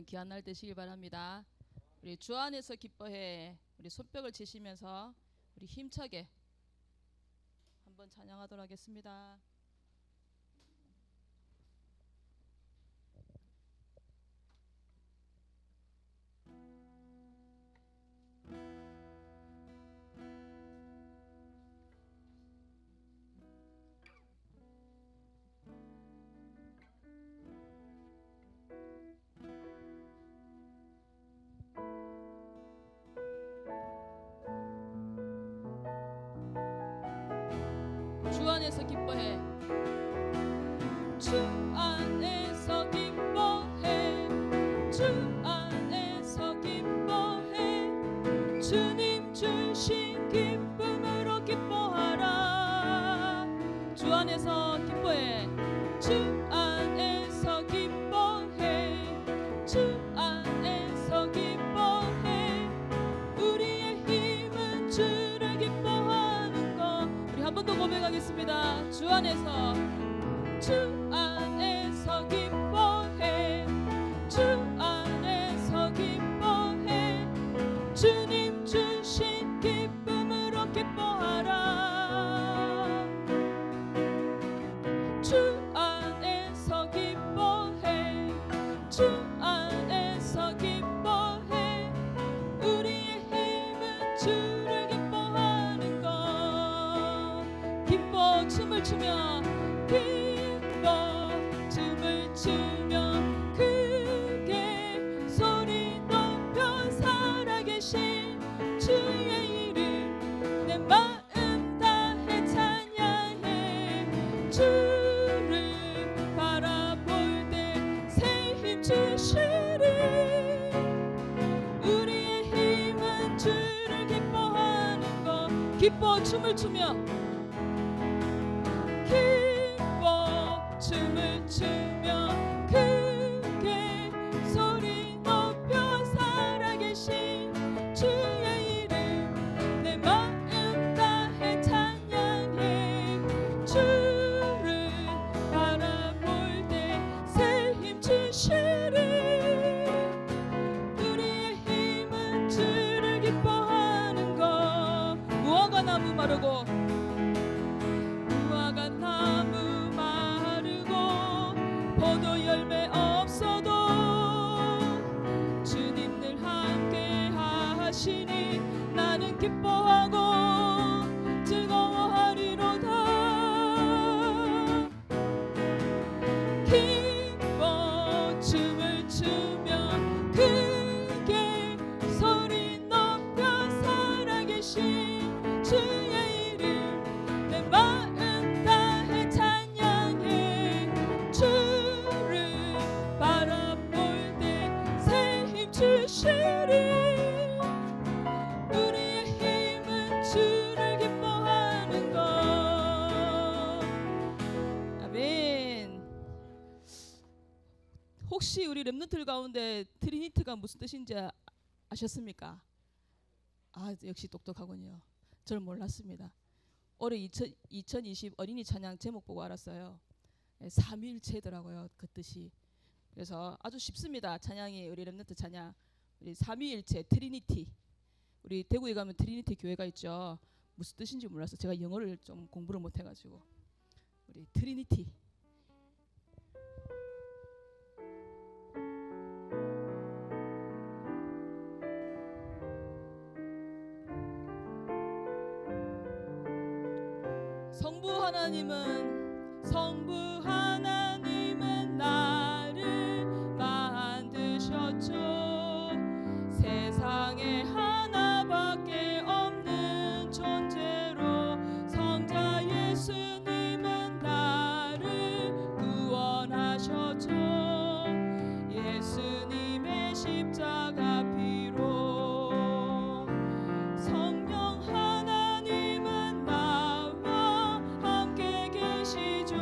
이번 귀한 날 되시길 바랍니다. 우리 주 안에서 기뻐해, 우리 손뼉을 치시면서 우리 힘차게 한번 찬양하도록 하겠습니다. 주 안에서 기뻐해, 주 안에서 기뻐해, 주 안에서 기뻐해, 주님 주신 기쁨으로 기뻐하라. 주 안에서 기뻐해, 주 안에서 기뻐해, 주 안에서 기뻐해. 우리의 힘은 주를 기뻐하는 것. 우리 한 번 더 고백하겠습니다. 주 안에서, 주 안에서 기뻐해, 주 안에서 기뻐해, 주님 주신 기쁨으로 기뻐하라. 주 안에서 기뻐해, 주 안에서 기뻐해. 우리의 힘은 주를 기뻐하는 것. 기뻐 춤을 추며, 기뻐 춤을 추며 크게 소리 높여 살아계신 주의 이름 내 마음 다해 찬양해. 주를 바라볼 때 새 힘 주시리. 우리의 힘은 주를 기뻐하는 것. 기뻐 춤을 추며, 기뻐 춤을 추며 크게 소리 높여 살아계신 주의 이름 내 마음 다해 찬양해. 주를 바라볼 때 새 힘 주시리. 우리의 힘은 주를 기뻐하는 것. 무화과 나무 마르고, 무화과 나무 마르고 포도 열매 없어도 주님 늘 함께 하시니 나는 기뻐하고 즐거워하리로다. 기뻐 춤을 추며 크게 소리 높여 살아계신 주의 이름 내 마음 다해 찬양해. 주를 바라볼 때 새 힘 주시리. 우리의 힘은 주를 기뻐하는 것. 아멘. 혹시 우리 렘넌트들 가운데 트리니티가 무슨 뜻인지 아셨습니까? 아, 역시 똑똑하군요. 저는 몰랐습니다. 올해 2020 어린이 찬양 제목 보고 알았어요. 삼위일체더라고요, 그 뜻이. 그래서 아주 쉽습니다. 찬양이, 우리 렘넌트 찬양, 우리 삼위일체 트리니티. 우리 대구에 가면 트리니티 교회가 있죠. 무슨 뜻인지 몰라서 제가 영어를 좀 공부를 못해가지고 우리 트리니티. 성부 하나님은 나를 만드셨죠. 세상에 하나밖에 없는 존재로 성자 예수님은 나를 구원하셨죠. 예수님의 십자가 피로 성령 하나님은 나와 함께 계시죠.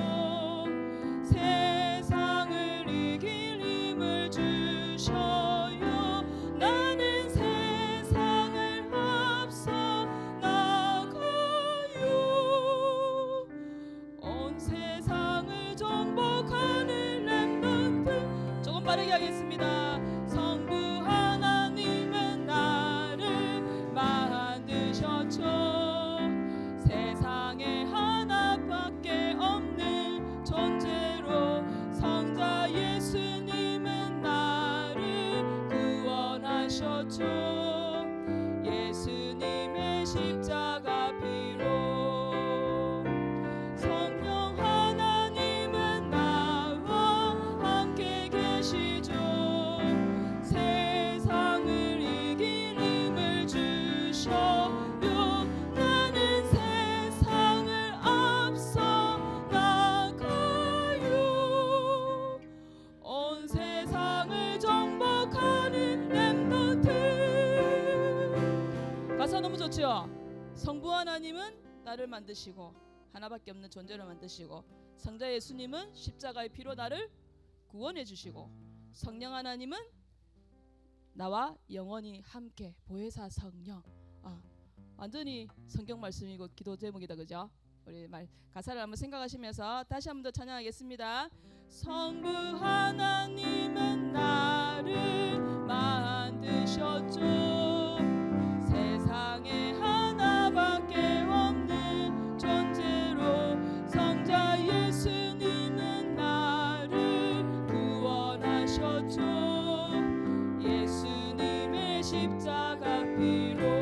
세상을 이길 힘을 주셔요. 나는 세상을 앞서 나가요. 온 세상을 정복하는 렘넌트. 조금 빠르게 하겠습니다. 그렇죠? 성부 하나님은 나를 만드시고 하나밖에 없는 존재로 만드시고, 성자 예수님은 십자가의 피로 나를 구원해 주시고, 성령 하나님은 나와 영원히 함께 보혜사 성령. 완전히 성경 말씀이고 기도 제목이다, 그죠? 우리 가사를 한번 생각하시면서 다시 한번 더 찬양하겠습니다. 성부 하나님은 나를 만드셨죠. 세상에 하나밖에 없는 존재로 성자 예수님은 나를 구원하셨죠. 예수님의 십자가 피로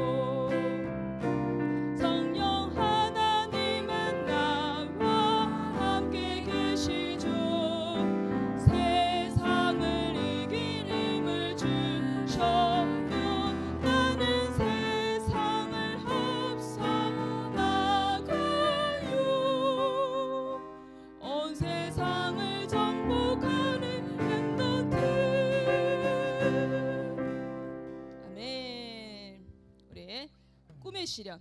시련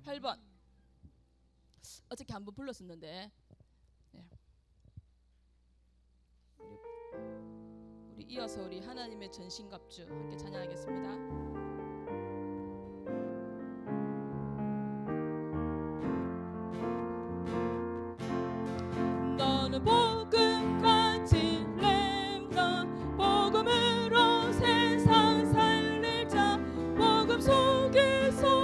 8번 어저께 한번 불렀었는데, 네. 우리 이어서 우리 하나님의 전신갑주 함께 찬양하겠습니다. 너는 복음 가진 렘넌트, 복음으로 세상 살릴 자, 복음 속에서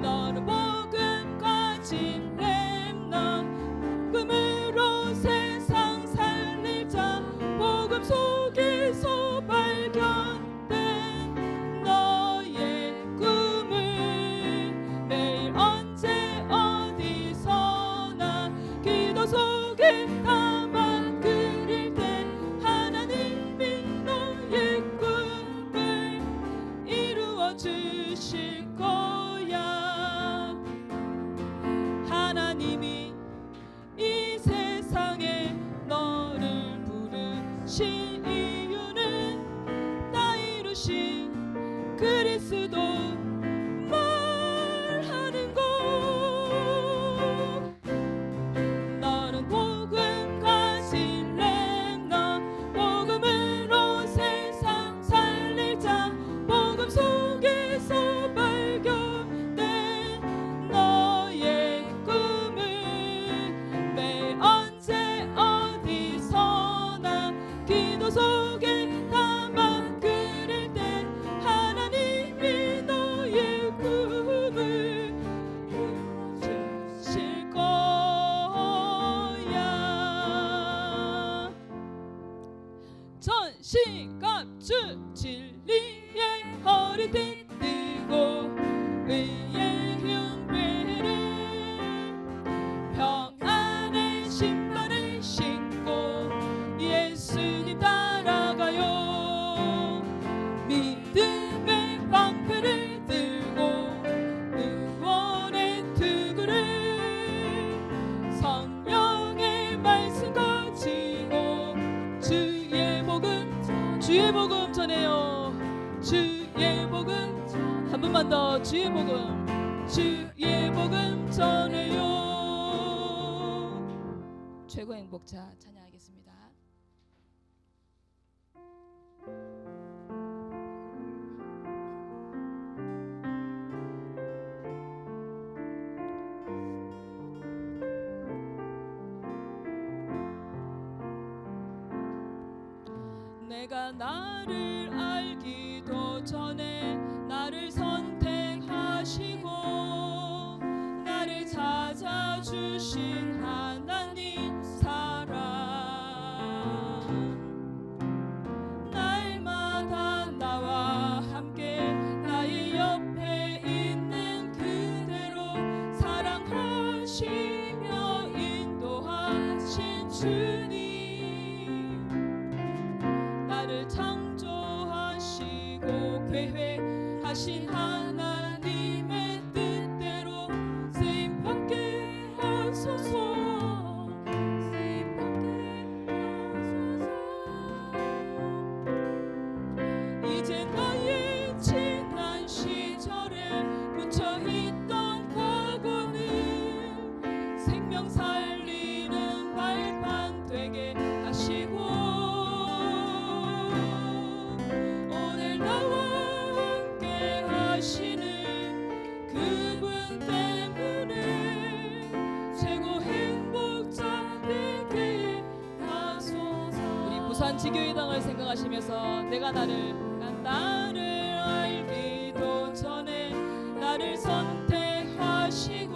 너는 복음 가진 렘넌트, 복음으로 세상 살릴 자, 복음 속에서 발견된 너의 꿈을 매일 언제 어디서나 기도 속에 담아 그릴 때 하나님이 너의 꿈을 이루어 주실 하나님이 이 세상에 너를 부르신 이유는 나 이루신 그리스도 말하는 것. 너는 복음 가진 렘넌트, 복음으로 세상 살릴 자, 복음 속에서 발견된 너의 꿈을 매일 언제 어디서나 기도 속에 담아 그릴 때 하나님이 너의 꿈을 이루어주실 거야. 전신갑주 진리의 허리띠 뜨고 의의 흉배를, 평안의 신발을 신고 예수님 따라가요. 믿음의 방패를 들고 응원의 투구를, 성령의 말씀 가지고 주의 복음 전해요. 주의 복음 한 번만 더, 주의 복음 전해요. 최고 행복자 찬양하겠습니다. 내가 나를 알기도 전에 나를 선택하시고 나를 찾아주신 하나님 사랑, 날마다 나와 함께 나의 옆에 있는 그대로 사랑하시며 인도하신 주님. 부산 지교회당을 생각하시면서 내가 나를 알기도 전에 나를 선택하시고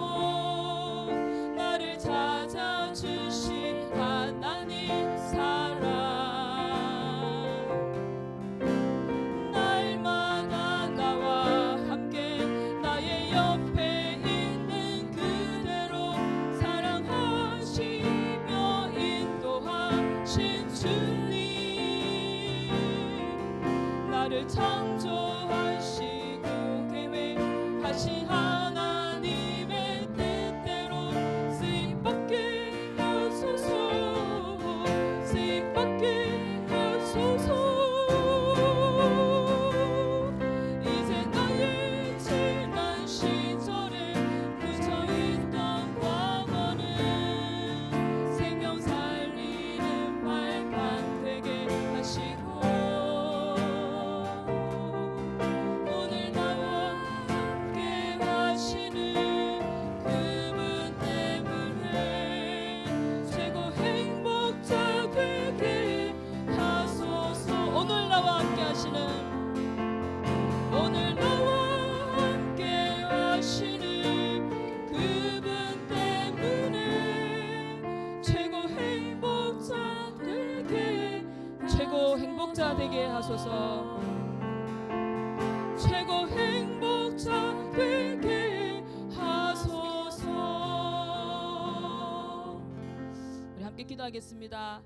나를 찾아주신 하나님 사랑, 날마다 나와 함께 나의 옆에 있는 그대로 사랑하시며 인도하신 주님, 나를 창조하시고 계획하신 하나님의 뜻대로 쓰임받게 하소서, 쓰임받게 하소서. 이제 나의 지난 시절에 묻혀있던 과거는 생명 살리는 발판 되게 하시고 오늘 나와 함께 하시는 그분 때문에 최고 행복자 되게 하소서. 오늘 나와 함께 하시는 그분 때문에 최고 행복자 되게 하소서. 최고 행복자 되게 하소서. 우리 함께 기도하겠습니다.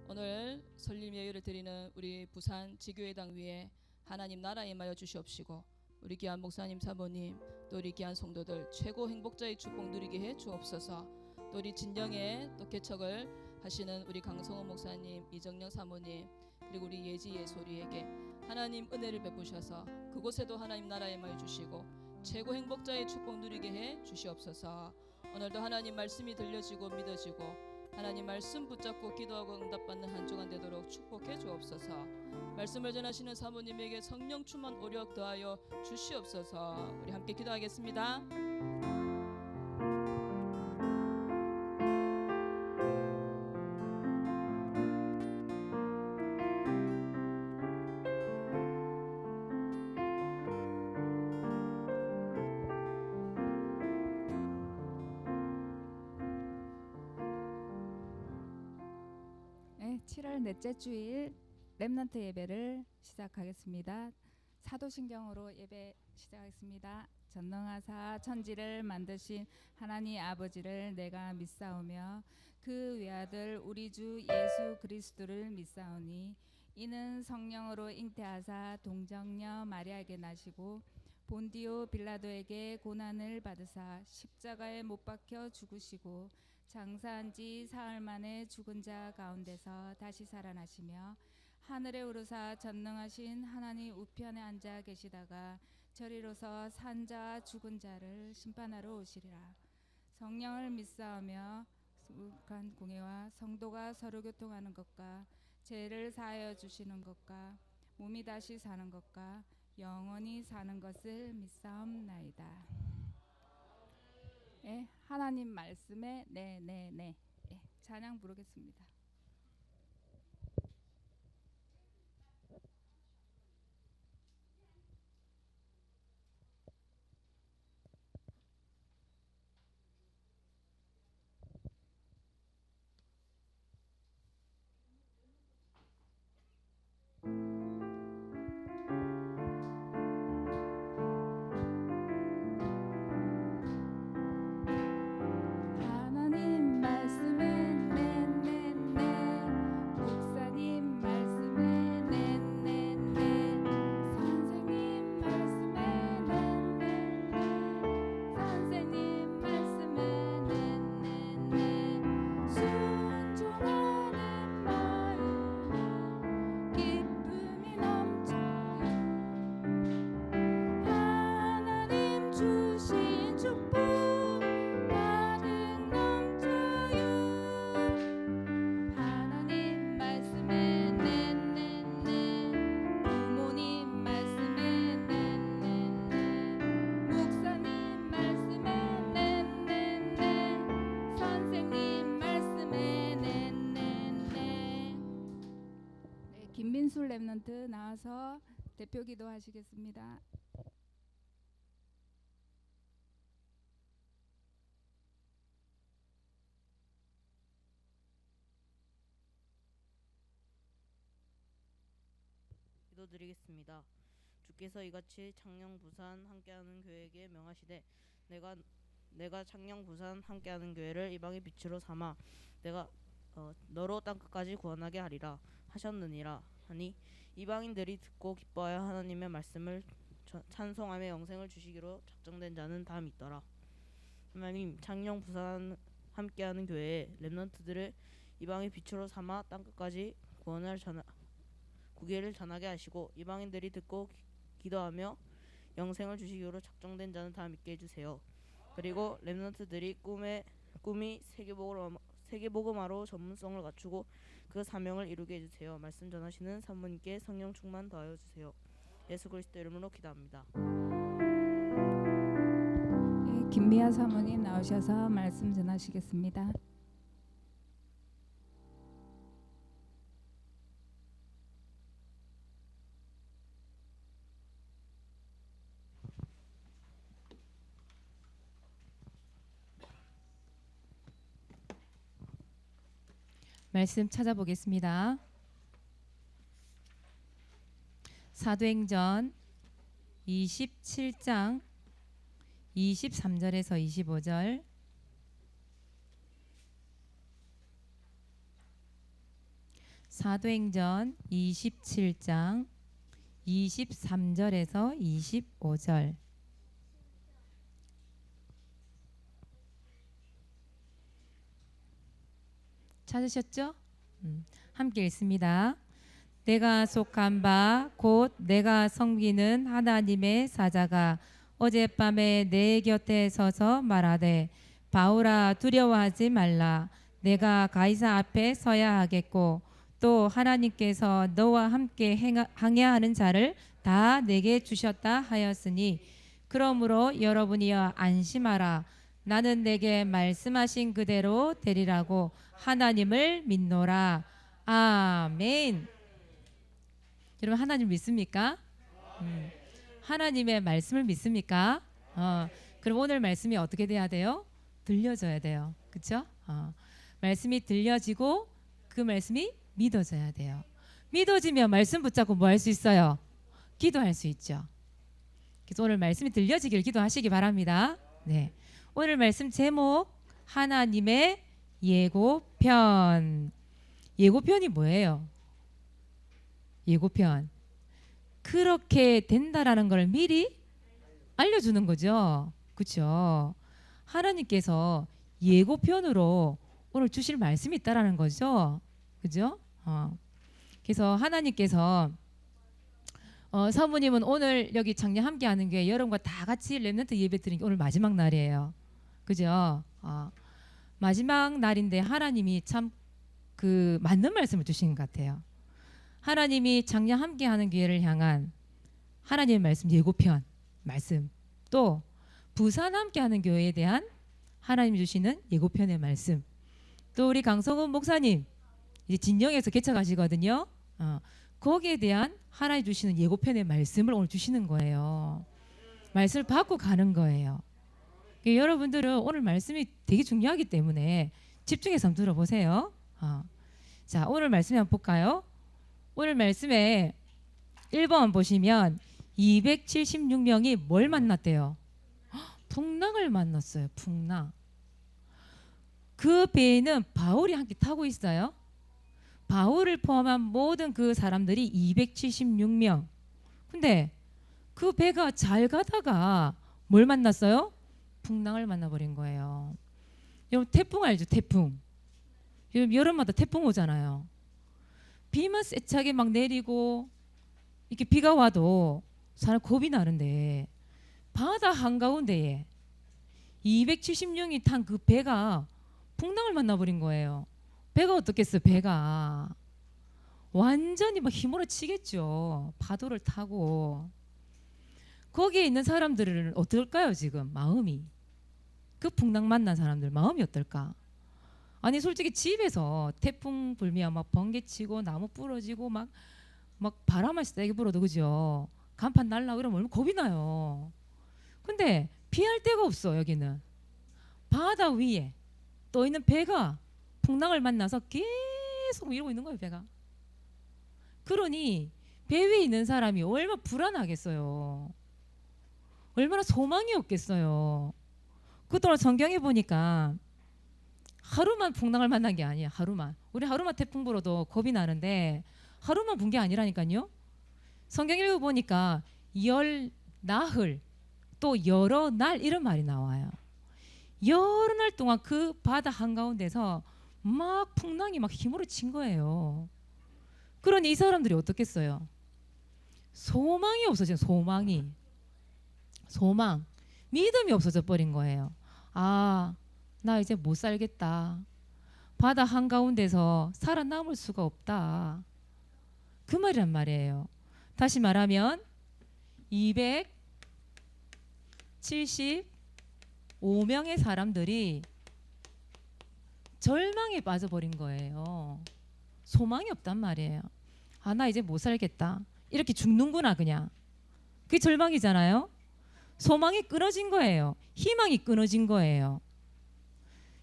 오늘 설립 예배를 드리는 우리 부산 지교회당 위에 하나님 나라 임하여 주시옵시고 우리 귀한 목사님 사모님 또 우리 귀한 성도들 최고 행복자의 축복 누리게 해 주옵소서. 또 우리 진영에 또 개척을 하시는 우리 강성호 목사님, 이정영 사모님, 그리고 우리 예지 예솔이에게 하나님 은혜를 베푸셔서 그곳에도 하나님 나라에 임하여 주시고 최고 행복자의 축복 누리게 해 주시옵소서. 오늘도 하나님 말씀이 들려지고 믿어지고 하나님 말씀 붙잡고 기도하고 응답받는 한 주간 되도록 축복해 주옵소서. 말씀을 전하시는 사모님에게 성령 충만 오력 더하여 주시옵소서. 우리 함께 기도하겠습니다. 네, 7월 넷째 주일 렘넌트 예배를 시작하겠습니다. 사도신경으로 예배 시작하겠습니다. 전능하사 천지를 만드신 하나님 아버지를 내가 믿사오며 그 외아들 우리 주 예수 그리스도를 믿사오니 이는 성령으로 잉태하사 동정녀 마리아에게 나시고 본디오 빌라도에게 고난을 받으사 십자가에 못 박혀 죽으시고 장사한 지 사흘 만에 죽은 자 가운데서 다시 살아나시며 하늘에 오르사 전능하신 하나님 우편에 앉아 계시다가 저리로서 산 자와 죽은 자를 심판하러 오시리라. 성령을 믿사오며 거룩한 공예와 성도가 서로 교통하는 것과 죄를 사하여 주시는 것과 몸이 다시 사는 것과 영원히 사는 것을 믿사옵나이다. 예, 하나님 말씀에 네. 예, 찬양 부르겠습니다. 하나님 말씀에 네 김민수 랩런트 나와서 대표 기도하시겠습니다. 기도드리겠습니다. 주께서 이같이 창녕 부산 함께하는 교회에게 명하시되 내가 창녕 부산 함께하는 교회를 이방의 빛으로 삼아 내가 너로 땅끝까지 구원하게 하리라 하셨느니라 하니 이방인들이 듣고 기뻐하여 하나님의 말씀을 찬송하며 영생을 주시기로 작정된 자는 다 믿더라. 하나님, 창녕 부산 함께하는 교회의 렘넌트들을 이방의 빛으로 삼아 땅끝까지 구계를 전하게 하시고 이방인들이 듣고 기도하며 영생을 주시기로 작정된 자는 다 믿게 해주세요. 그리고 렘넌트들이 꿈이 세계복음화로 전문성을 갖추고 그 사명을 이루게 해주세요. 말씀 전하시는 사모님께 성령 충만 더하여 주세요. 예수 그리스도 이름으로 기도합니다. 예, 김미아 사모님 나오셔서 말씀 전하시겠습니다. 말씀 찾아보겠습니다. 사도행전 27장 23절에서 25절, 사도행전 27장 23절에서 25절. 찾으셨죠? 함께 읽습니다. 내가 속한 바 곧 내가 섬기는 하나님의 사자가 어젯밤에 내 곁에 서서 말하되 바울아 두려워하지 말라. 내가 가이사 앞에 서야 하겠고 또 하나님께서 너와 함께 항해하는 자를 다 내게 주셨다 하였으니 그러므로 여러분이여 안심하라. 나는 내게 말씀하신 그대로 되리라고 하나님을 믿노라. 아멘. 여러분 하나님 믿습니까? 하나님의 말씀을 믿습니까? 그럼 오늘 말씀이 어떻게 돼야 돼요? 들려져야 돼요. 그렇죠? 말씀이 들려지고 그 말씀이 믿어져야 돼요. 믿어지면 말씀 붙잡고 뭐 할 수 있어요? 기도할 수 있죠. 그래서 오늘 말씀이 들려지길 기도하시기 바랍니다. 네. 오늘 말씀 제목 하나님의 예고편. 예고편이 뭐예요? 예고편. 그렇게 된다라는 걸 미리 알려주는 거죠. 그렇죠? 하나님께서 예고편으로 오늘 주실 말씀이 있다라는 거죠. 그죠? 그래서 하나님께서 사모님은 오늘 여기 작년 함께하는 교회 여러분과 다 같이 렘넌트 예배 드리는 게 오늘 마지막 날이에요. 그죠? 마지막 날인데 하나님이 참 그 맞는 말씀을 주신 것 같아요. 하나님이 작년 함께하는 교회를 향한 하나님의 말씀 예고편 말씀, 또 부산 함께하는 교회에 대한 하나님이 주시는 예고편의 말씀, 또 우리 강성훈 목사님 이제 진영에서 개척하시거든요. 거기에 대한 하나님 주시는 예고편의 말씀을 오늘 주시는 거예요. 말씀을 받고 가는 거예요. 여러분들은 오늘 말씀이 되게 중요하기 때문에 집중해서 한번 들어보세요. 자, 오늘 말씀 한번 볼까요? 오늘 말씀에 1번 보시면 276명이 뭘 만났대요? 풍랑을 만났어요. 풍랑. 그 배에는 바울이 함께 타고 있어요. 바울을 포함한 모든 그 사람들이 276명. 근데 그 배가 잘 가다가 뭘 만났어요? 풍랑을 만나버린 거예요. 여러분 태풍 알죠? 태풍. 여름마다 태풍 오잖아요. 비만 세차게 막 내리고 이렇게 비가 와도 사람 겁이 나는데 바다 한가운데에 276명이 탄 그 배가 풍랑을 만나버린 거예요. 배가 어떻겠어요? 배가 완전히 막 힘으로 치겠죠. 파도를 타고. 거기에 있는 사람들은 어떨까요? 지금 마음이. 그 풍랑 만난 사람들 마음이 어떨까? 아니 솔직히 집에서 태풍 불면 막 번개 치고 나무 부러지고 막 막 바람만 세게 불어도 그죠? 간판 날라 그러면 얼마나 겁이 나요. 근데 피할 데가 없어. 여기는 바다 위에 떠 있는 배가 풍랑을 만나서 계속 이러고 있는 거예요. 배가. 그러니 배 위에 있는 사람이 얼마나 불안하겠어요. 얼마나 소망이 없겠어요. 그동안 성경에 보니까 하루만 풍랑을 만난 게 아니에요. 하루만. 우리 하루만 태풍 불어도 겁이 나는데 하루만 분 게 아니라니까요. 성경 읽어보니까 열 나흘 또 여러 날 이런 말이 나와요. 여러 날 동안 그 바다 한가운데서 막 풍랑이 막 힘으로 친 거예요. 그러니 이 사람들이 어떻겠어요? 소망이 없어진 소망이. 소망. 믿음이 없어져 버린 거예요. 아, 나 이제 못 살겠다. 바다 한가운데서 살아남을 수가 없다. 그 말이란 말이에요. 다시 말하면 275명의 사람들이 절망에 빠져버린 거예요. 소망이 없단 말이에요. 아, 나 이제 못 살겠다. 이렇게 죽는구나 그냥. 그게 절망이잖아요. 소망이 끊어진 거예요. 희망이 끊어진 거예요.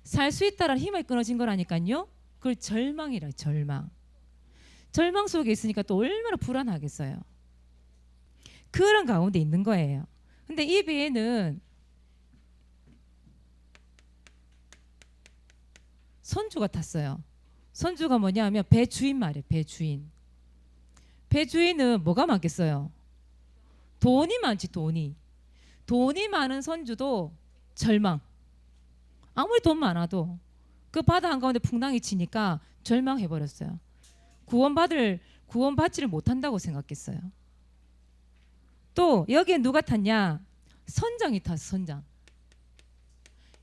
살 수 있다라는 희망이 끊어진 거라니까요. 그걸 절망이라. 절망. 절망 속에 있으니까 또 얼마나 불안하겠어요. 그런 가운데 있는 거예요. 근데 이 배에는 선주가 탔어요. 선주가 뭐냐면 배 주인 말이에요. 배 주인. 배 주인은 뭐가 많겠어요? 돈이 많지. 돈이 많은 선주도 절망. 아무리 돈 많아도 그 바다 한가운데 풍랑이 치니까 절망해버렸어요. 구원받지를 못한다고 생각했어요. 또 여기에 누가 탔냐? 선장이 탔어. 선장.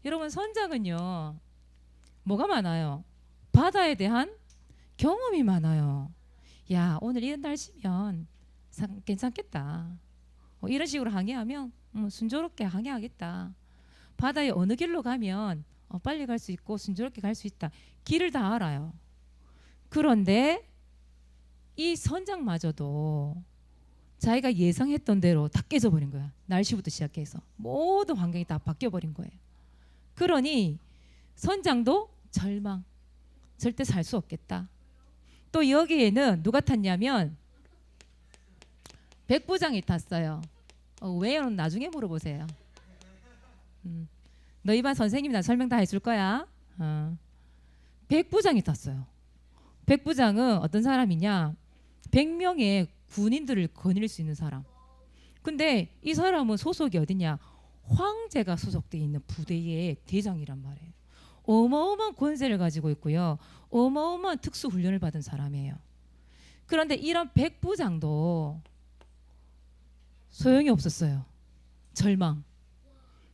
여러분 선장은요 뭐가 많아요? 바다에 대한 경험이 많아요. 야, 오늘 이런 날씨면 괜찮겠다. 이런 식으로 항해하면 순조롭게 항해하겠다. 바다에 어느 길로 가면 빨리 갈 수 있고 순조롭게 갈 수 있다. 길을 다 알아요. 그런데 이 선장마저도 자기가 예상했던 대로 다 깨져버린 거야. 날씨부터 시작해서 모든 환경이 다 바뀌어버린 거예요. 그러니 선장도 절망. 절대 살 수 없겠다. 또 여기에는 누가 탔냐면 백부장이 탔어요. 왜요는 나중에 물어보세요. 너희 반 선생님이 나 설명 다 해줄 거야. 백부장이 탔어요. 백부장은 어떤 사람이냐? 100명의 군인들을 거닐 수 있는 사람. 근데 이 사람은 소속이 어디냐? 황제가 소속돼 있는 부대의 대장이란 말이에요. 어마어마한 권세를 가지고 있고요. 어마어마한 특수훈련을 받은 사람이에요. 그런데 이런 백부장도 소용이 없었어요. 절망.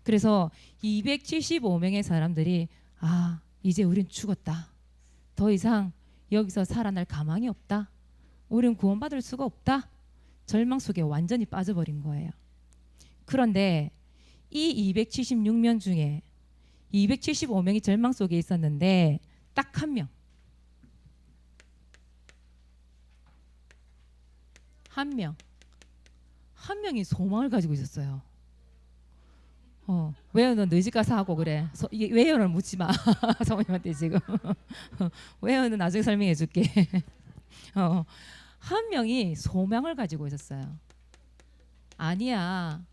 그래서 275명의 사람들이 아, 이제 우린 죽었다. 더 이상 여기서 살아날 가망이 없다. 우린 구원받을 수가 없다. 절망 속에 완전히 빠져버린 거예요. 그런데 이 276명 중에 275명이 절망 속에 있었는데 딱 한 명. 한 명이 소망을 가지고 있었어요. 왜요? 너 너희 집 가서 하고 그래. 왜요는 묻지 마. 사모님한테 지금. 왜요는 나중에 설명해 줄게. 한 명이 소망을 가지고 있었어요. 아니야.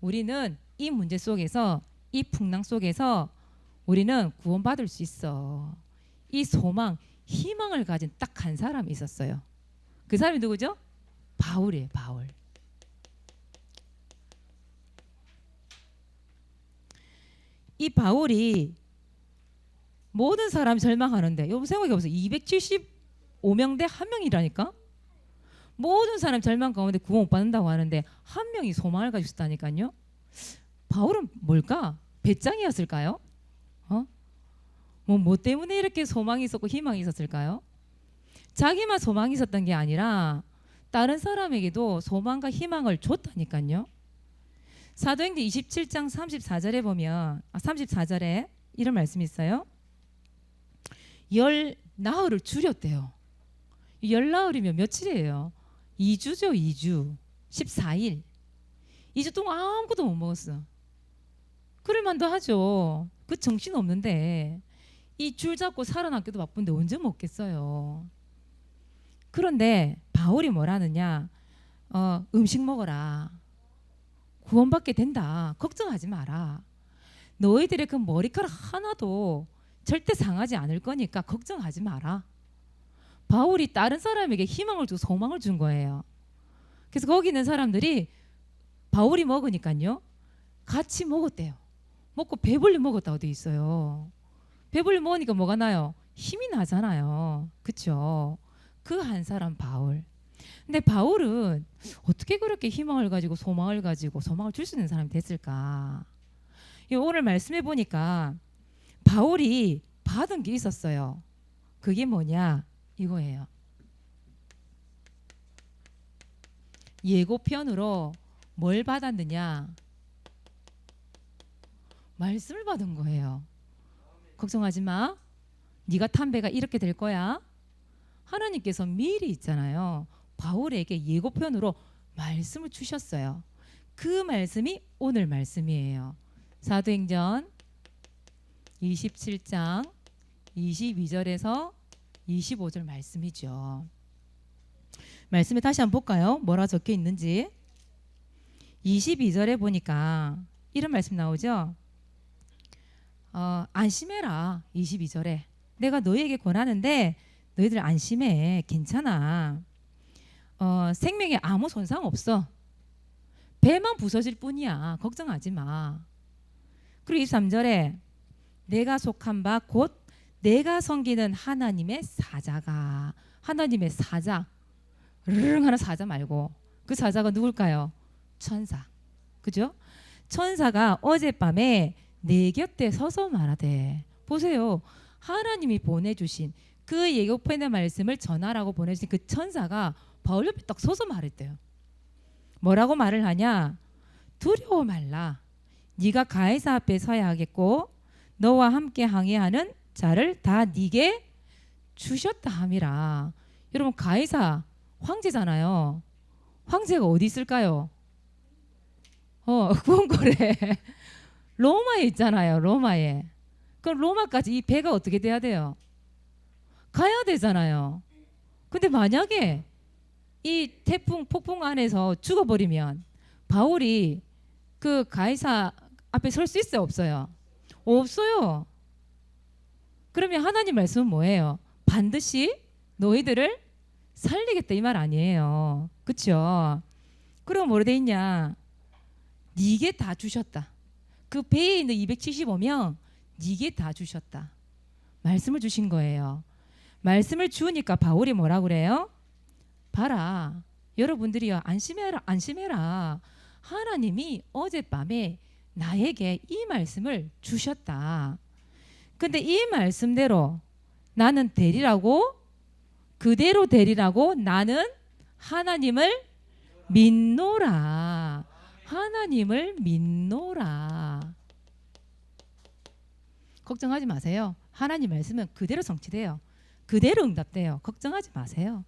우리는 이 문제 속에서 이 풍랑 속에서 우리는 구원받을 수 있어. 이 소망, 희망을 가진 딱 한 사람이 있었어요. 그 사람이 누구죠? 바울이에요. 바울. 이 바울이 모든 사람이 절망하는데 여러분 생각해보세요. 275명 대 한 명이라니까. 모든 사람이 절망 가운데 구원 못 받는다고 하는데 한 명이 소망을 가지고 있다니까요. 바울은 뭘까? 배짱이었을까요? 뭐 때문에 이렇게 소망이 있었고 희망이 있었을까요? 자기만 소망이 있었던 게 아니라 다른 사람에게도 소망과 희망을 줬다니까요. 사도행전 27장 34절에 보면 34절에 이런 말씀이 있어요. 열 나흘을 줄였대요. 열 나흘이면 며칠이에요? 2주죠. 2주. 14일. 2주 동안 아무것도 못 먹었어. 그럴 만도 하죠. 그 정신 없는데 이 줄 잡고 살아남기도 바쁜데 언제 먹겠어요. 그런데 바울이 뭐라느냐? 음식 먹어라. 구원받게 된다. 걱정하지 마라. 너희들의 그 머리카락 하나도 절대 상하지 않을 거니까 걱정하지 마라. 바울이 다른 사람에게 희망을 주고 소망을 준 거예요. 그래서 거기 있는 사람들이 바울이 먹으니까요, 같이 먹었대요. 먹고 배불리 먹었다고 돼 있어요. 배불리 먹으니까 뭐가 나요? 힘이 나잖아요. 그렇죠? 그 한 사람 바울. 근데 바울은 어떻게 그렇게 희망을 가지고 소망을 줄 수 있는 사람이 됐을까? 오늘 말씀해 보니까 바울이 받은 게 있었어요. 그게 뭐냐? 이거예요. 예고편으로 뭘 받았느냐? 말씀을 받은 거예요. 걱정하지 마. 네가 탄 배가 이렇게 될 거야. 하나님께서 미리 있잖아요. 바울에게 예고편으로 말씀을 주셨어요. 그 말씀이 오늘 말씀이에요. 사도행전 27장 22절에서 25절 말씀이죠. 말씀을 다시 한번 볼까요? 뭐라 적혀 있는지. 22절에 보니까 이런 말씀 나오죠. 안심해라. 22절에 내가 너희에게 권하는데 너희들 안심해. 괜찮아. 생명에 아무 손상 없어. 배만 부서질 뿐이야. 걱정하지 마. 그리고 23절에 내가 속한 바 곧 내가 섬기는 하나님의 사자가, 하나님의 사자, 르릉 하는 사자 말고 그 사자가 누굴까요? 천사. 그죠? 천사가 어젯밤에 내 곁에 서서 말하되. 보세요. 하나님이 보내주신 그 예고편의 말씀을 전하라고 보내주신 그 천사가 바울 옆에 딱 서서 말했대요. 뭐라고 말을 하냐? 두려워 말라. 네가 가이사 앞에 서야 하겠고 너와 함께 항해하는 자를 다 네게 주셨다 함이라. 여러분, 가이사 황제잖아요. 황제가 어디 있을까요? 구원거래 로마에 있잖아요. 로마에. 그럼 로마까지 이 배가 어떻게 돼야 돼요? 가야 되잖아요. 근데 만약에 이 태풍 폭풍 안에서 죽어버리면 바울이 그 가이사 앞에 설 수 있어요? 없어요? 없어요. 그러면 하나님 말씀은 뭐예요? 반드시 너희들을 살리겠다 이 말 아니에요. 그렇죠? 그럼 뭐로 돼 있냐? 네게 다 주셨다. 그 배에 있는 275명 네게 다 주셨다. 말씀을 주신 거예요. 말씀을 주니까 바울이 뭐라 그래요? 봐라. 여러분들이요, 안심해라. 안심해라. 하나님이 어젯밤에 나에게 이 말씀을 주셨다. 근데 이 말씀대로 나는 되리라고, 그대로 되리라고 나는 하나님을 믿노라. 하나님을 믿노라. 걱정하지 마세요. 하나님 말씀은 그대로 성취돼요. 그대로 응답돼요. 걱정하지 마세요.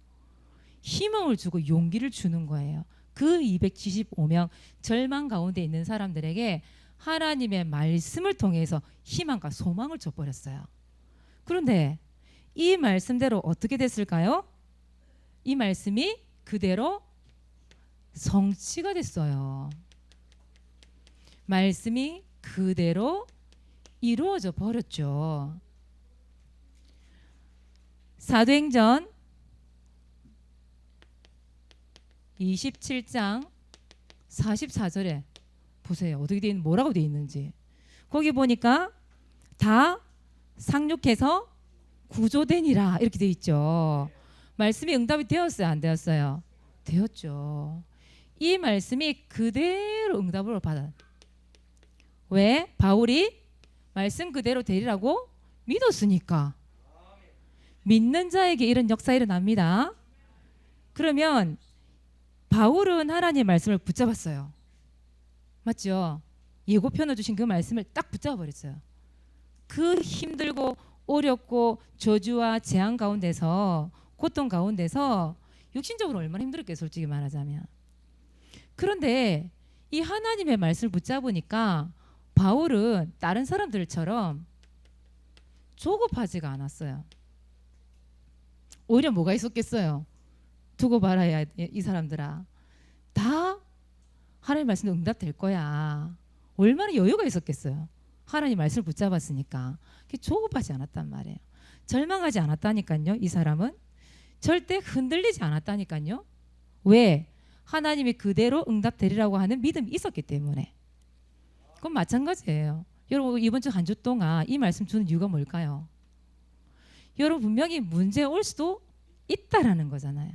희망을 주고 용기를 주는 거예요. 그 275명 절망 가운데 있는 사람들에게 하나님의 말씀을 통해서 희망과 소망을 줘버렸어요. 그런데 이 말씀대로 어떻게 됐을까요? 이 말씀이 그대로 성취가 됐어요. 말씀이 그대로 이루어져 버렸죠. 사도행전 27장 44절에 보세요. 어떻게 돼 있는, 뭐라고 돼 있는지. 거기 보니까 다 상륙해서 구조되니라 이렇게 돼 있죠. 말씀이 응답이 되었어요? 안 되었어요? 되었죠. 이 말씀이 그대로 응답을 받아. 왜? 바울이 말씀 그대로 되리라고 믿었으니까. 믿는 자에게 이런 역사 일어납니다. 그러면 바울은 하나님의 말씀을 붙잡았어요. 맞죠? 예고편을 주신 그 말씀을 딱 붙잡아버렸어요. 그 힘들고 어렵고 저주와 재앙 가운데서, 고통 가운데서 육신적으로 얼마나 힘들었겠어요, 솔직히 말하자면. 그런데 이 하나님의 말씀을 붙잡으니까 바울은 다른 사람들처럼 조급하지가 않았어요. 오히려 뭐가 있었겠어요? 두고 봐라야 이 사람들아. 다 하나님 말씀에 응답될 거야. 얼마나 여유가 있었겠어요. 하나님 말씀을 붙잡았으니까. 조급하지 않았단 말이에요. 절망하지 않았다니까요. 이 사람은 절대 흔들리지 않았다니까요. 왜? 하나님이 그대로 응답되리라고 하는 믿음이 있었기 때문에. 그건 마찬가지예요. 여러분 이번 주 한 주 동안 이 말씀 주는 이유가 뭘까요? 여러분 분명히 문제 올 수도 있다라는 거잖아요.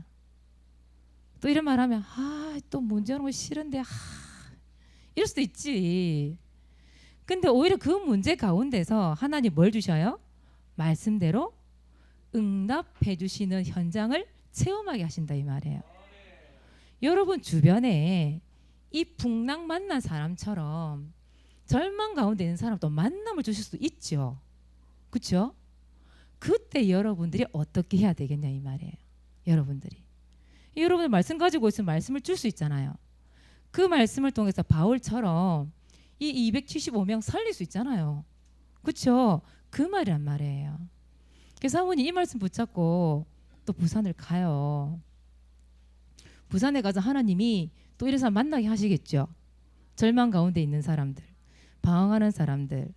또 이런 말하면 또 문제 오는 거 싫은데 이럴 수도 있지. 근데 오히려 그 문제 가운데서 하나님 뭘 주셔요? 말씀대로 응답해 주시는 현장을 체험하게 하신다 이 말이에요. 여러분 주변에 이 풍랑 만난 사람처럼 절망 가운데 있는 사람도 만남을 주실 수도 있죠. 그렇죠? 그때 여러분들이 어떻게 해야 되겠냐 이 말이에요. 여러분들 말씀 가지고 있으면 말씀을 줄 수 있잖아요. 그 말씀을 통해서 바울처럼 이 275명 살릴 수 있잖아요. 그렇죠? 그 말이란 말이에요. 그래서 사모님 이 말씀 붙잡고 또 부산을 가요. 부산에 가서 하나님이 또 이런 사람 만나게 하시겠죠. 절망 가운데 있는 사람들, 방황하는 사람들,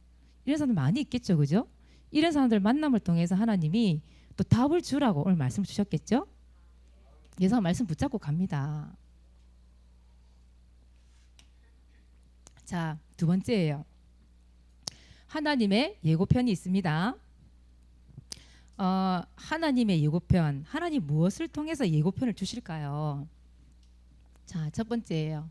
이런 사람들 많이 있겠죠. 그죠? 이런 사람들 만남을 통해서 하나님이 또 답을 주라고 오늘 말씀 주셨겠죠. 그래서 말씀 붙잡고 갑니다. 자, 두 번째예요. 하나님의 예고편이 있습니다. 하나님의 예고편. 하나님 무엇을 통해서 예고편을 주실까요? 자, 첫 번째예요.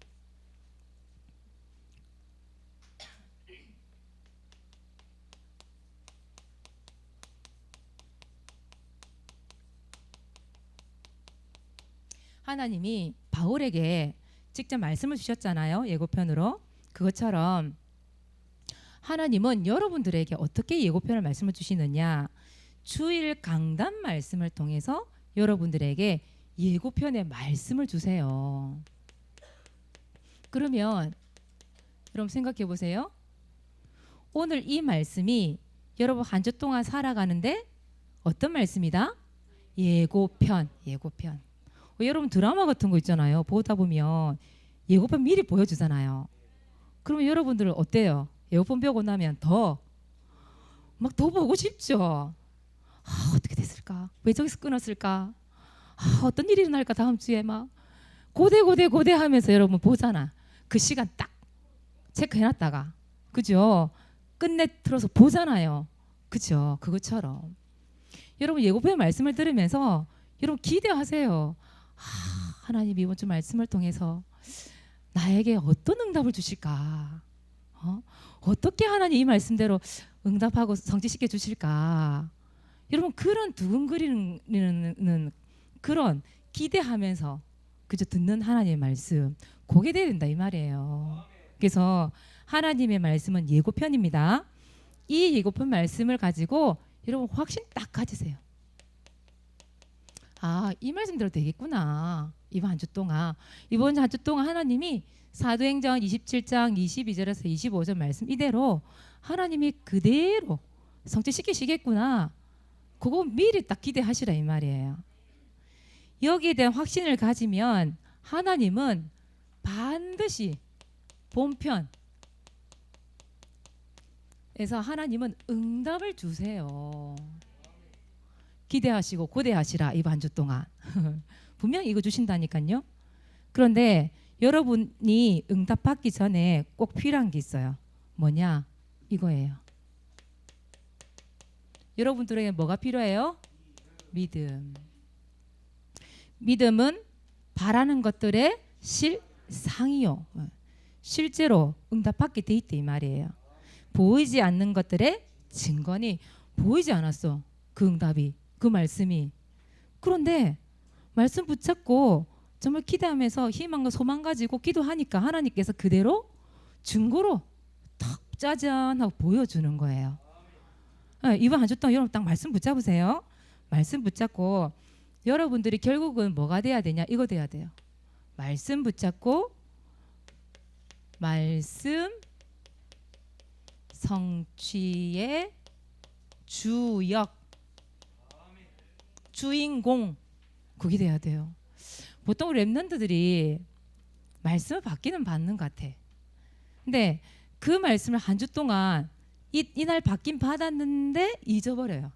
하나님이 바울에게 직접 말씀을 주셨잖아요. 예고편으로. 그것처럼 하나님은 여러분들에게 어떻게 예고편을 말씀을 주시느냐. 주일 강단 말씀을 통해서 여러분들에게 예고편의 말씀을 주세요. 그러면 여러분 생각해 보세요. 오늘 이 말씀이 여러분 한 주 동안 살아가는데 어떤 말씀이다? 예고편. 여러분 드라마 같은 거 있잖아요. 보다 보면 예고편 미리 보여주잖아요. 그러면 여러분들은 어때요? 예고편 보고 나면 더 보고 싶죠. 어떻게 됐을까? 왜 저기서 끊었을까? 어떤 일이 일어날까 다음 주에 막 고대 하면서 여러분 보잖아. 그 시간 딱 체크해놨다가 그죠? 끝내 틀어서 보잖아요. 그죠? 그것처럼 여러분 예고편의 말씀을 들으면서 여러분 기대하세요. 하나님 이번 주 말씀을 통해서 나에게 어떤 응답을 주실까? 어떻게 하나님 이 말씀대로 응답하고 성취시켜 주실까? 여러분 그런 두근거리는 그런 기대하면서 그저 듣는 하나님의 말씀 그게 돼야 된다 이 말이에요. 그래서 하나님의 말씀은 예고편입니다. 이 예고편 말씀을 가지고 여러분 확신 딱 가지세요. 이 말씀대로 되겠구나. 이번 한 주 동안 하나님이 사도행전 27장 22절에서 25절 말씀 이대로 하나님이 그대로 성취시키시겠구나. 그거 미리 딱 기대하시라 이 말이에요. 여기에 대한 확신을 가지면 하나님은 반드시 본편에서 하나님은 응답을 주세요. 기대하시고 고대하시라 이번 한 주 동안. 분명히 이거 주신다니까요. 그런데 여러분이 응답받기 전에 꼭 필요한 게 있어요. 뭐냐? 이거예요. 여러분들에게 뭐가 필요해요? 믿음. 믿음은 바라는 것들의 실상이요. 실제로 응답받게 돼 있대 이 말이에요. 보이지 않는 것들의 증거니 보이지 않았어. 그 응답이, 그 말씀이. 그런데 말씀 붙잡고 정말 기대하면서 희망과 소망 가지고 기도하니까 하나님께서 그대로 증거로 탁 짜잔 하고 보여주는 거예요. 이번 한 주 동안 여러분 딱 말씀 붙잡으세요. 말씀 붙잡고 여러분들이 결국은 뭐가 돼야 되냐? 이거 돼야 돼요. 말씀 붙잡고 말씀 성취의 주역 주인공 그게 돼야 돼요. 보통 랩런트들이 말씀을 받기는 받는 것 같아. 근데 그 말씀을 한 주 동안 이날 받긴 받았는데 잊어버려요.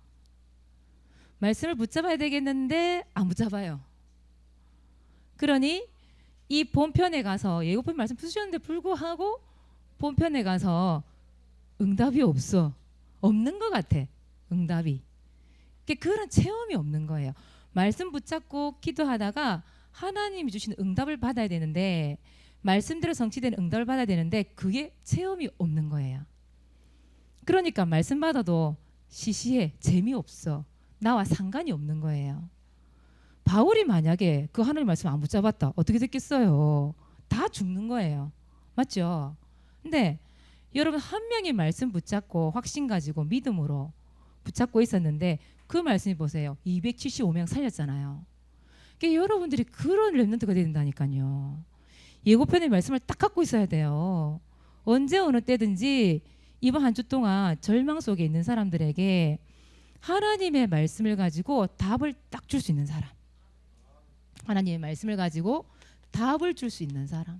말씀을 붙잡아야 되겠는데 안 붙잡아요. 그러니 이 본편에 가서 예고편 말씀 푸셨는데 불구하고 본편에 가서 응답이 없는 것 같아. 응답이. 그런 체험이 없는 거예요. 말씀 붙잡고 기도하다가 하나님이 주시는 응답을 받아야 되는데 말씀대로 성취되는 응답을 받아야 되는데 그게 체험이 없는 거예요. 그러니까 말씀 받아도 시시해, 재미없어, 나와 상관이 없는 거예요. 바울이 만약에 그 하나님 말씀 안 붙잡았다 어떻게 됐겠어요? 다 죽는 거예요. 맞죠? 근데 여러분 한 명이 말씀 붙잡고 확신 가지고 믿음으로 붙잡고 있었는데 그 말씀이 보세요. 275명 살렸잖아요. 그러니까 여러분들이 그런 렘넌트가 된다니까요. 예고편의 말씀을 딱 갖고 있어야 돼요. 언제 어느 때든지 이번 한 주 동안 절망 속에 있는 사람들에게 하나님의 말씀을 가지고 답을 딱 줄 수 있는 사람. 하나님의 말씀을 가지고 답을 줄 수 있는 사람.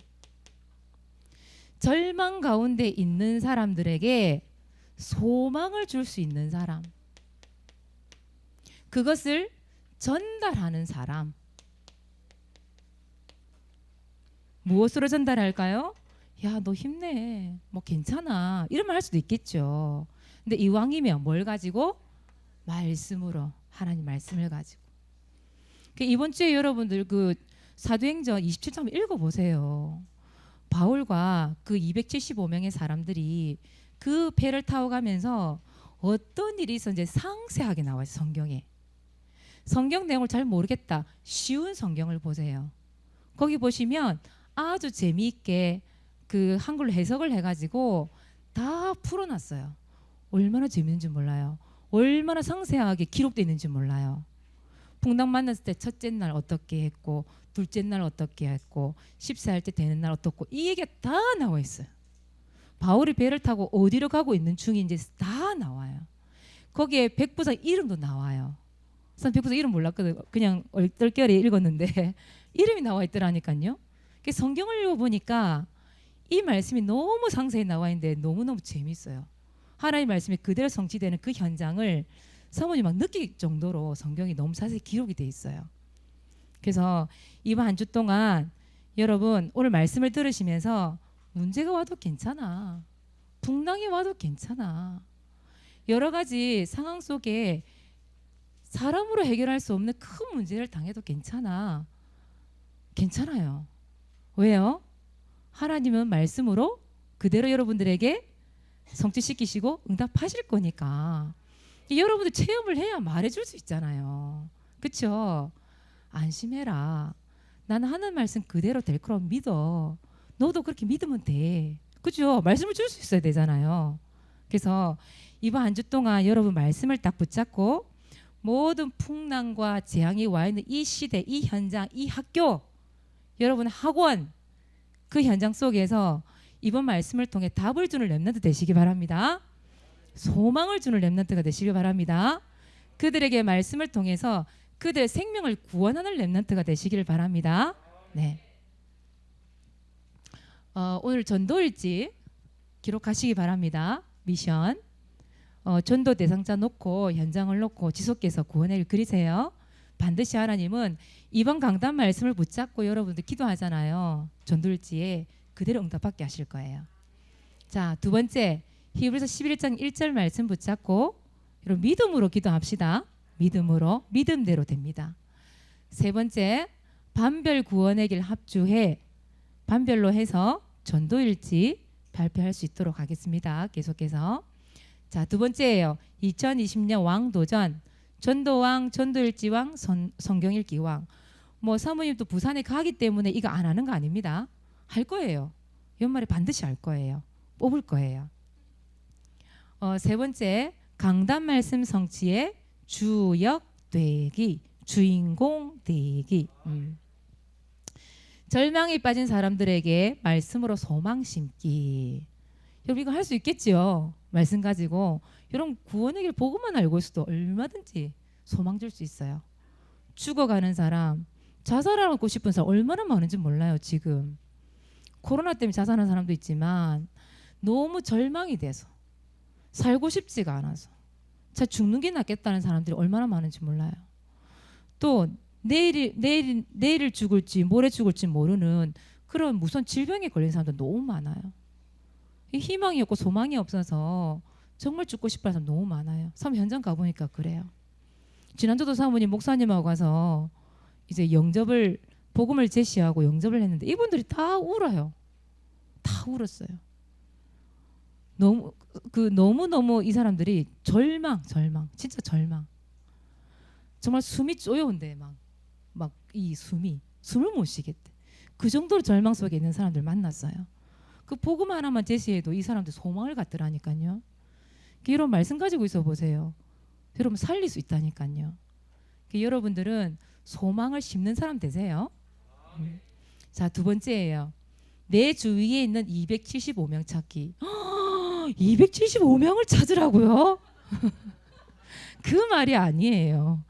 절망 가운데 있는 사람들에게 소망을 줄 수 있는 사람. 그것을 전달하는 사람. 무엇으로 전달할까요? 야, 너 힘내. 뭐 괜찮아. 이런 말 할 수도 있겠죠. 근데 이왕이면 뭘 가지고? 말씀으로. 하나님 말씀을 가지고. 이번 주에 여러분들 그 사도행전 27장 읽어보세요. 바울과 그 275명의 사람들이 그 배를 타고 가면서 어떤 일이 있었는지 상세하게 나와요. 성경에. 성경 내용을 잘 모르겠다. 쉬운 성경을 보세요. 거기 보시면 아주 재미있게 그 한글로 해석을 해가지고 다 풀어놨어요. 얼마나 재밌는지 몰라요. 얼마나 상세하게 기록되어 있는지 몰라요. 풍당 만났을 때 첫째 날 어떻게 했고 둘째 날 어떻게 했고 14일 때 되는 날 어떻고 이 얘기가 다 나와 있어요. 바울이 배를 타고 어디로 가고 있는 중인지 다 나와요. 거기에 백부장 이름도 나와요. 전 백부장 이름 몰랐거든요. 그냥 얼떨결에 읽었는데 이름이 나와 있더라니까요. 성경을 읽어보니까 이 말씀이 너무 상세히 나와 있는데 너무너무 재밌어요. 하나님의 말씀이 그대로 성취되는 그 현장을 사모님 막 느낄 정도로 성경이 너무 자세히 기록이 돼 있어요. 그래서 이번 한 주 동안 여러분 오늘 말씀을 들으시면서 문제가 와도 괜찮아. 풍랑이 와도 괜찮아. 여러 가지 상황 속에 사람으로 해결할 수 없는 큰 문제를 당해도 괜찮아. 괜찮아요. 왜요? 하나님은 말씀으로 그대로 여러분들에게 성취시키시고 응답하실 거니까. 여러분들 체험을 해야 말해줄 수 있잖아요. 그렇죠? 안심해라. 나는 하는 말씀 그대로 될 거라고 믿어. 너도 그렇게 믿으면 돼. 그죠? 말씀을 줄 수 있어야 되잖아요. 그래서 이번 한 주 동안 여러분 말씀을 딱 붙잡고 모든 풍랑과 재앙이 와 있는 이 시대, 이 현장, 이 학교, 여러분 학원 그 현장 속에서 이번 말씀을 통해 답을 주는 렘넌트 되시기 바랍니다. 소망을 주는 렘넌트가 되시기 바랍니다. 그들에게 말씀을 통해서 그들의 생명을 구원하는 렘넌트가 되시기를 바랍니다. 네. 오늘 전도일지 기록하시기 바랍니다. 미션. 전도 대상자 놓고 현장을 놓고 지속해서 구원의 일 그리세요. 반드시 하나님은 이번 강단 말씀을 붙잡고 여러분들 기도하잖아요. 전도일지에 그대로 응답받게 하실 거예요. 자, 두 번째 히브리서 11장 1절 말씀 붙잡고 여러분 믿음으로 기도합시다. 믿음으로 믿음대로 됩니다. 세 번째 반별 구원의 길 합주해 반별로 해서 전도일지 발표할 수 있도록 하겠습니다. 계속해서 자, 두 번째예요. 2020년 왕도전 전도왕, 전도일지왕, 성경일기왕. 뭐 사모님도 부산에 가기 때문에 이거 안 하는 거 아닙니다. 할 거예요. 연말에 반드시 할 거예요. 뽑을 거예요. 세 번째 강단 말씀 성취의 주역되기. 주인공 되기. 절망에 빠진 사람들에게 말씀으로 소망 심기. 여러분 이거 할 수 있겠지요? 말씀 가지고 여러분 구원의 길 복음만 알고 있어도 얼마든지 소망 줄 수 있어요. 죽어가는 사람, 자살하고 싶은 사람 얼마나 많은지 몰라요. 지금 코로나 때문에 자살하는 사람도 있지만 너무 절망이 돼서 살고 싶지가 않아서 자 죽는 게 낫겠다는 사람들이 얼마나 많은지 몰라요. 또 내일 죽을지 모레 죽을지 모르는 그런 무서운 질병에 걸린 사람도 너무 많아요. 희망이 없고 소망이 없어서 정말 죽고 싶어하는 사람 너무 많아요. 사모 현장 가보니까 그래요. 지난주도 사모님 목사님하고 가서 이제 영접을 복음을 제시하고 영접을 했는데 이분들이 다 울어요. 다 울었어요. 너무 이 사람들이 절망 진짜 절망. 정말 숨이 쪼여온대 막 이 숨을 못 쉬겠대. 그 정도로 절망 속에 있는 사람들 만났어요. 그 복음 하나만 제시해도 이 사람들 소망을 갖더라니까요. 이런 말씀 가지고 있어 보세요. 여러분 살릴 수 있다니까요. 여러분들은 소망을 심는 사람 되세요. 자, 두 번째예요. 내 주위에 있는 275명 찾기. 275명을 찾으라고요? 그 말이 아니에요.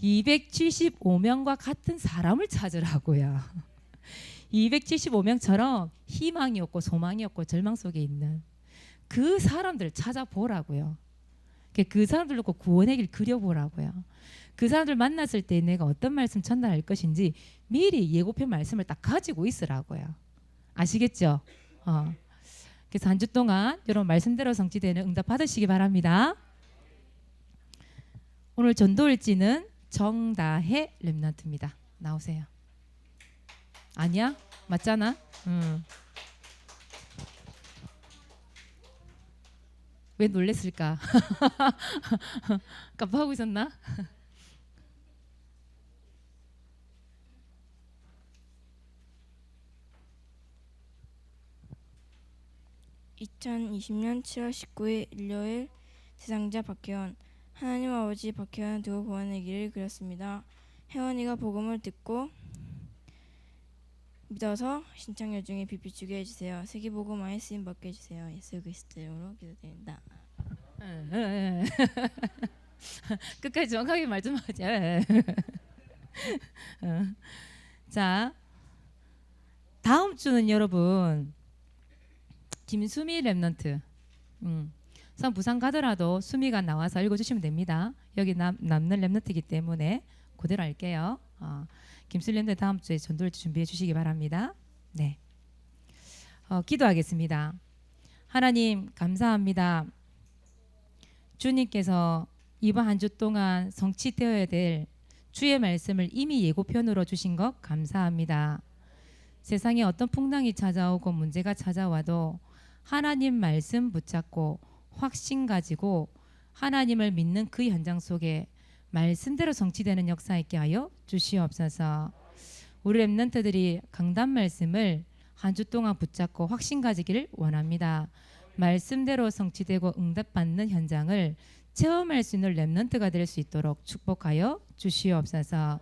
275명과 같은 사람을 찾으라고요. 275명처럼 희망이 없고 소망이 없고 절망 속에 있는 그 사람들을 찾아보라고요. 그 사람들 놓고 구원의 길 그려보라고요. 그 사람들 만났을 때 내가 어떤 말씀 전달할 것인지 미리 예고편 말씀을 딱 가지고 있으라고요. 아시겠죠? 그래서 한 주 동안 여러분 말씀대로 성취되는 응답 받으시기 바랍니다. 오늘 전도일지는 정다혜 렘넌트입니다. 나오세요. 아니야? 맞잖아? 왜 놀랬을까? 깜빡하고 있었나? (2020년 7월 19일) 일요일. 대상자 박혜원. 하나님 아버지 박혜원을 두고 구원의 길을 그렸습니다. 혜원이가 복음을 듣고 믿어서 신창 여중에 빛비추게 해주세요. 세계복음화에 쓰임받게 해주세요. 예수 그리스도 이름으로 기도드립니다. 끝까지 정확하게 말 좀 하자. 자, 다음 주는 여러분 김수미 렘넌트. 부산 가더라도 수미가 나와서 읽어주시면 됩니다. 여기 남는 렘넌트이기 때문에 그대로 할게요. 김수미 렘넌트 다음 주에 전도를 준비해 주시기 바랍니다. 네, 기도하겠습니다. 하나님 감사합니다. 주님께서 이번 한 주 동안 성취되어야 될 주의 말씀을 이미 예고편으로 주신 것 감사합니다. 세상에 어떤 풍랑이 찾아오고 문제가 찾아와도 하나님 말씀 붙잡고 확신 가지고 하나님을 믿는 그 현장 속에 말씀대로 성취되는 역사 있게 하여 주시옵소서. 우리 렘넌트들이 강단 말씀을 한 주 동안 붙잡고 확신 가지기를 원합니다. 말씀대로 성취되고 응답받는 현장을 체험할 수 있는 렘넌트가 될 수 있도록 축복하여 주시옵소서.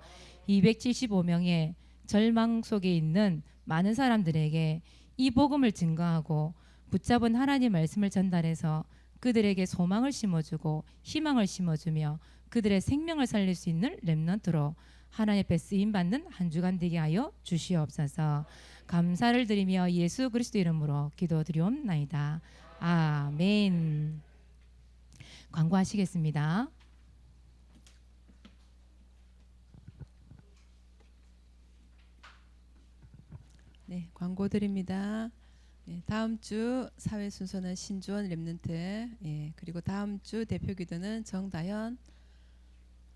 275명의 절망 속에 있는 많은 사람들에게 이 복음을 증거하고 붙잡은 하나님 말씀을 전달해서 그들에게 소망을 심어주고 희망을 심어주며 그들의 생명을 살릴 수 있는 렘넌트로 하나님 앞에 쓰임받는 한 주간 되게 하여 주시옵소서. 감사를 드리며 예수 그리스도 이름으로 기도드리옵나이다. 아멘. 광고하시겠습니다. 네, 광고 드립니다. 네, 다음 주 사회 순서는 신주원 렘넌트, 그리고 다음 주 대표 기도는 정다현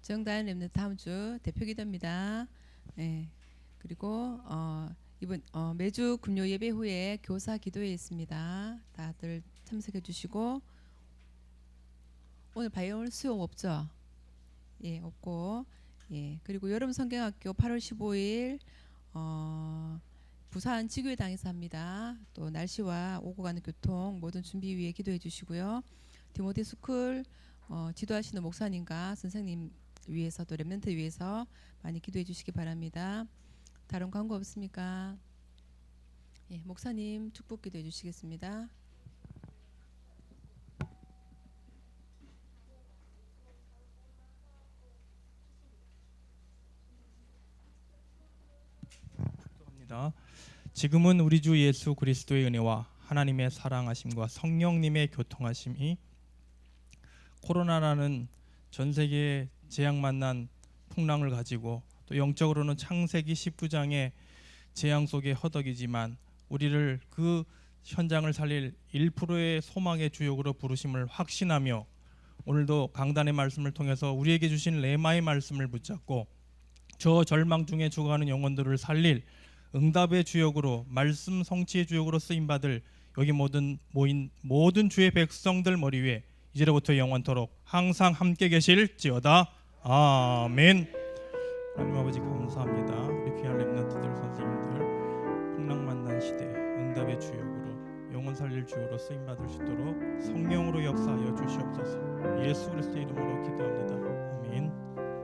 렘넌트 다음 주 대표 기도입니다. 그리고 이번 매주 금요 예배 후에 교사 기도회 있습니다. 다들 참석해 주시고 오늘 바이올 수업 없죠? 예, 없고 그리고 여름 성경학교 8월 15일 부산 지교회당에서 합니다. 또 날씨와 오고 가는 교통 모든 준비 위해 기도해 주시고요. 디모데 스쿨 지도하시는 목사님과 선생님 위해서 또 렘넌트 위해서 많이 기도해 주시기 바랍니다. 다른 광고 없습니까? 예, 목사님 축복 기도해 주시겠습니다. 합니다. 지금은 우리 주 예수 그리스도의 은혜와 하나님의 사랑하심과 성령님의 교통하심이 코로나라는 전 세계에 재앙 만난 풍랑을 가지고 또 영적으로는 창세기 19장의 재앙 속에 허덕이지만 우리를 그 현장을 살릴 1%의 소망의 주역으로 부르심을 확신하며 오늘도 강단의 말씀을 통해서 우리에게 주신 레마의 말씀을 붙잡고 저 절망 중에 죽어가는 영혼들을 살릴 응답의 주역으로 말씀 성취의 주역으로 쓰임받을 여기 모인 모든 주의 백성들 머리 위에 이제로부터 영원토록 항상 함께 계실지어다. 아멘. 하나님 아버지 감사합니다. 우리 귀한 렘넌트들 선생님들 풍랑 만난 시대 응답의 주역으로 영혼 살릴 주역으로 쓰임받을 수 있도록 성령으로 역사하여 주시옵소서. 예수 그리스도의 이름으로 기도합니다.